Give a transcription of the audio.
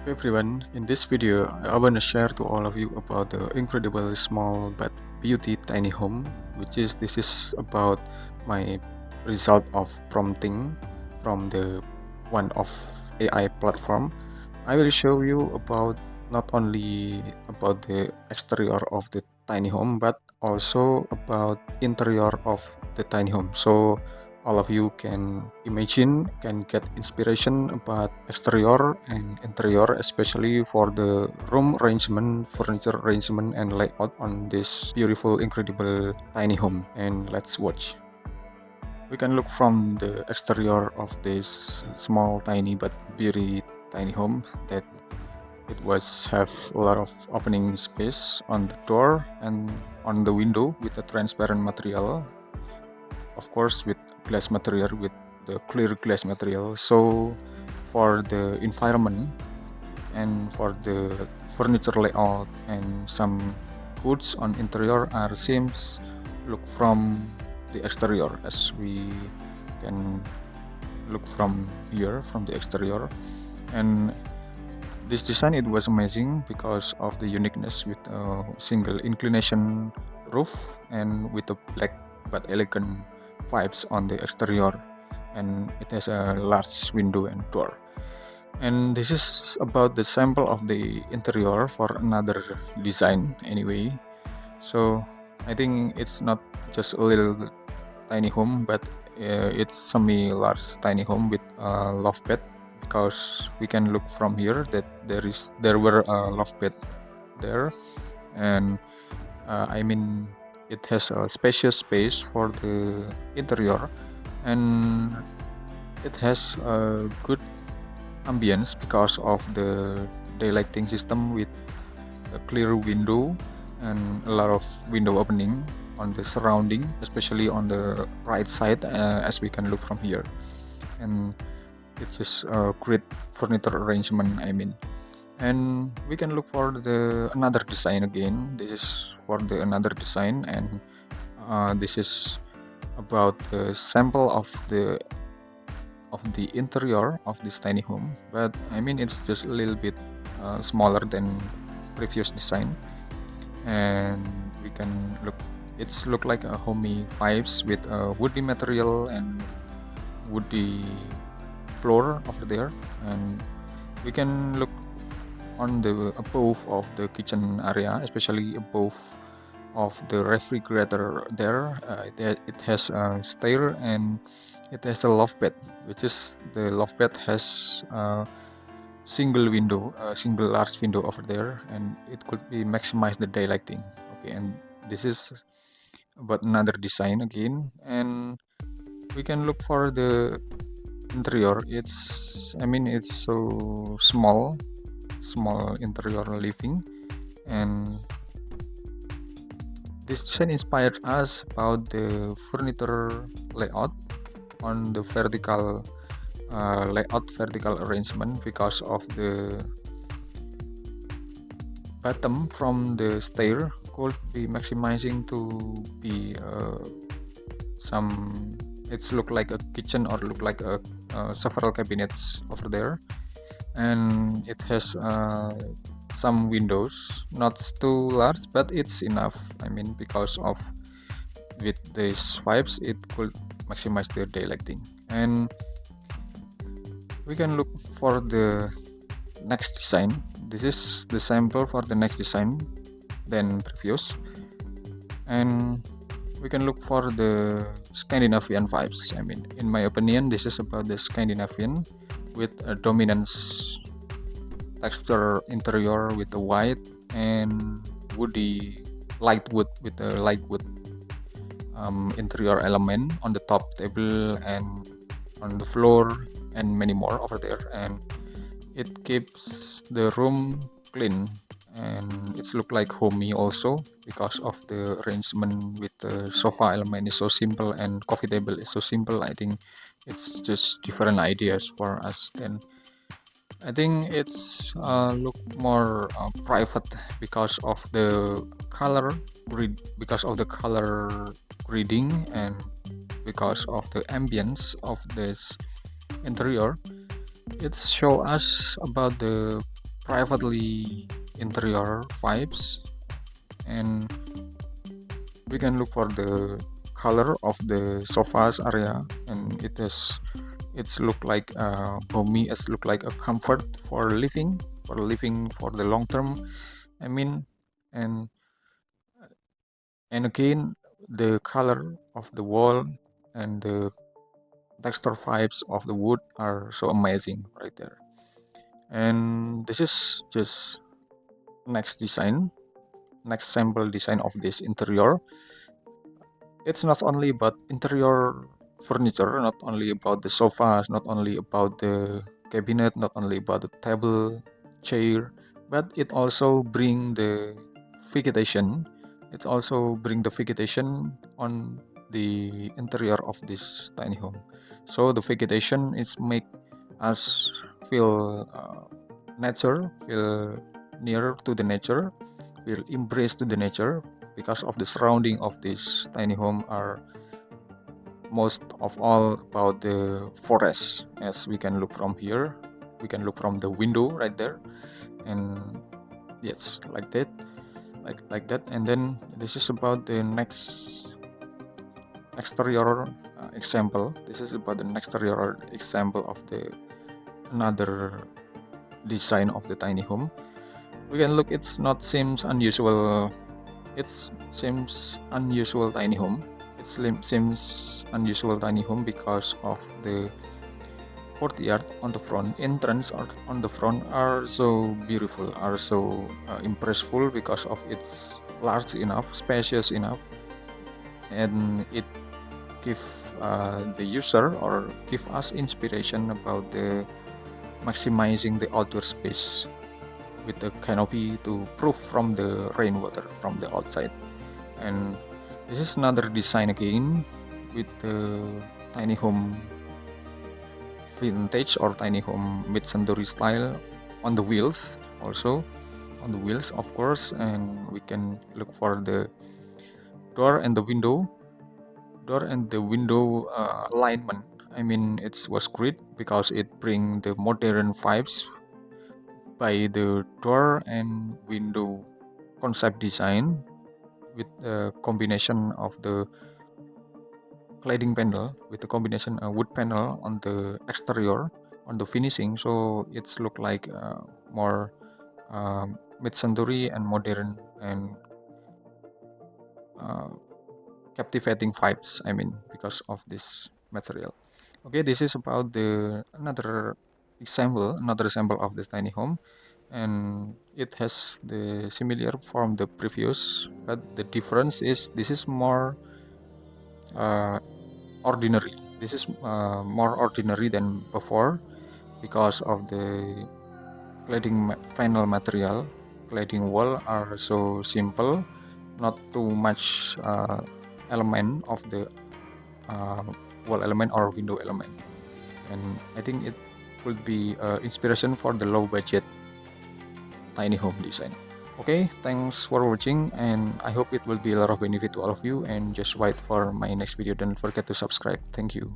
Everyone, in this video, I want to share to all of you about the incredibly small but beauty tiny home, this is about my result of prompting from the one of AI platform. I will show you about not only about the exterior of the tiny home but also about interior of the tiny home. So all of you can get inspiration about exterior and interior, especially for the room arrangement, furniture arrangement, and layout on this beautiful, incredible tiny home. And let's watch. We can look from the exterior of this small, tiny but very tiny home that it was have a lot of opening space on the door and on the window with a transparent material, of course with glass material, with the clear glass material. So for the environment and for the furniture layout and some goods on interior are seems look from the exterior, as we can look from here from the exterior. And this design, it was amazing because of the uniqueness with a single inclination roof and with a black but elegant vibes on the exterior, and it has a large window and door. And this is about the sample of the interior for another design anyway. So I think it's not just a little tiny home, but it's semi-large tiny home with a loft bed, because we can look from here that there were a loft bed there. And it has a spacious space for the interior, and it has a good ambience because of the daylighting system with a clear window and a lot of window opening on the surrounding, especially on the right side, as we can look from here. And it's just a great furniture arrangement, and we can look for the another design again. This is for the another design, and this is about the sample of the interior of this tiny home, but it's just a little bit smaller than previous design. And we can look like a homey vibes with a woody material and woody floor over there. And we can look on the above of the kitchen area, especially above of the refrigerator there. It has a stair, and it has a loft bed, which is the loft bed has a single large window over there, and it could be maximize the daylighting. Okay, and this is about another design again. And we can look for the interior. It's so small interior living, and this design inspired us about the furniture layout on the vertical vertical arrangement, because of the bottom from the stair could be maximizing to be some it's look like a kitchen or look like a several cabinets over there. And it has some windows, not too large, but it's enough. Because of with these vibes, it could maximize the daylighting. And we can look for the next design. This is the sample for the next design than previous. And we can look for the Scandinavian vibes. In my opinion, this is about the Scandinavian with a dominance texture interior with the white and woody light wood, with a light wood interior element on the top table and on the floor and many more over there. And it keeps the room clean, and it's look like homey also because of the arrangement with the sofa element is so simple and coffee table is so simple. I think it's just different ideas for us. Then I think it's look more private because of the color grading, and because of the ambience of this interior. It show us about the privately interior vibes, and we can look for the color of the sofas area, and it's look like homey, it's look like a comfort for living, for the long term, I mean. And and again, the color of the wall and the texture vibes of the wood are so amazing right there. And this is just next design, next sample design of this interior. It's not only about interior furniture, not only about the sofas, not only about the cabinet, not only about the table, chair, but it also bring the vegetation. It also bring the vegetation on the interior of this tiny home. So the vegetation is make us feel feel nearer to the nature, feel embrace to the nature, because of the surrounding of this tiny home are most of all about the forest. As we can look from here, we can look from the window right there, and yes, like that, like that. And then this is about the next exterior example. This is about the exterior example of the another design of the tiny home. We can look, it's not seems unusual. It seems unusual tiny home. Seems unusual tiny home because of the courtyard on the front, entrance or on the front are so beautiful, are so impressful because of its large enough, spacious enough, and it give the user or give us inspiration about the maximizing the outdoor space with the canopy to proof from the rainwater from the outside. And this is another design again with the tiny home vintage or tiny home mid-century style on the wheels, also on the wheels of course. And we can look for the door and the window alignment. I mean, it was great because it bring the modern vibes by the door and window concept design with the combination of the cladding panel, with the combination wood panel on the exterior on the finishing, so it's look like more mid-century and modern and uh, captivating vibes, I mean, because of this material. Okay, this is about the another example of this tiny home, and it has the similar from the previous, but the difference is this is more uh, ordinary. This is more ordinary than before because of the panel material. Cladding wall are so simple, not too much element of the uh, wall element or window element, and I think it could be inspiration for the low budget tiny home design. Okay, thanks for watching, and I hope it will be a lot of benefit to all of you, and just wait for my next video. Don't forget to subscribe. Thank you.